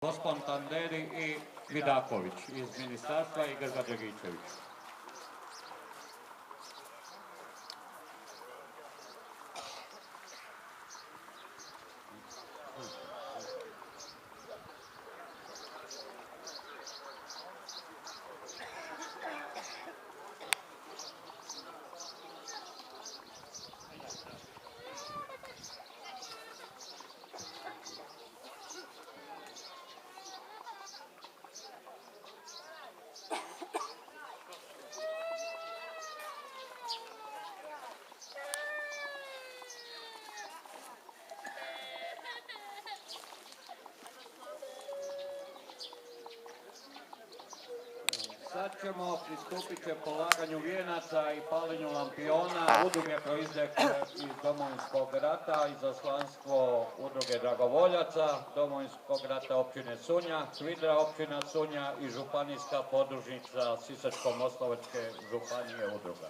Gospon Tanderi i Vidaković iz ministarstva i Grga Dragičević. Sad ćemo pristupit će polaganju vijenaca i palenju lampiona udruge proiztekle iz Domovinskog rata, izaslanstvo udruge dragovoljaca Domovinskog rata općine Sunja, Kvidra općina Sunja i županijska podružnica Sisačko-moslavačke županije udruga.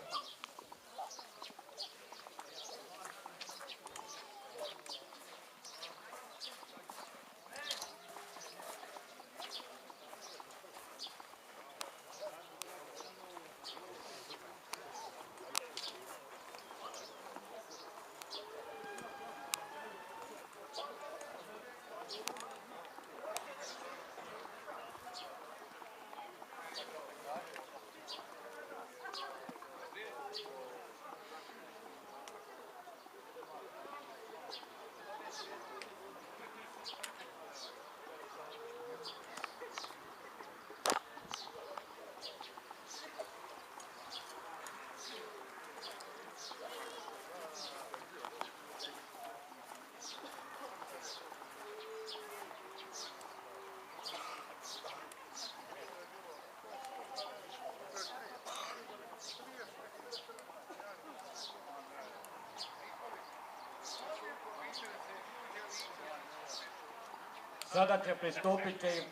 Sada će pristupiti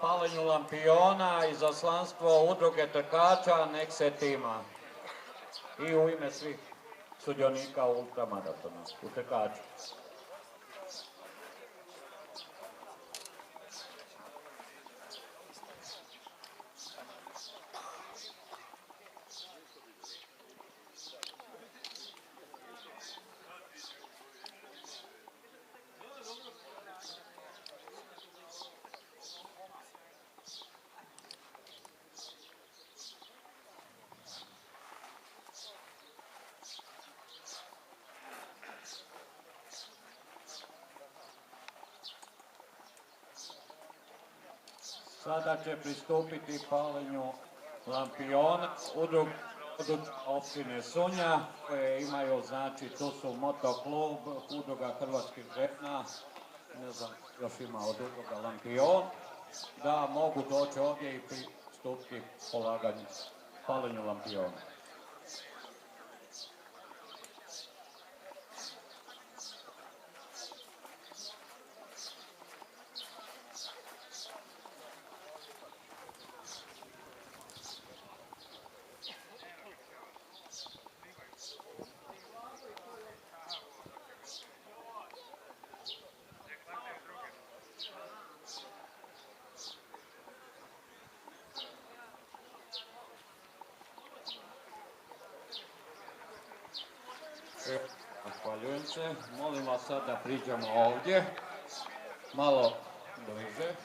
palenju lampiona izaslanstvo udruge trkača Nexe tima i u ime svih sudionika ultramaratona u trkaču. Sada će pristupiti palenju lampiona udruga općine Sunja koje imaju, znači tu su motoklub, udruga hrvatskih žena, ne znam, još ima od udruga lampion, da mogu doći ovdje i pristupiti palenju lampiona. Zahvaljujem se. Molim vas sad da priđemo ovdje, malo bliže.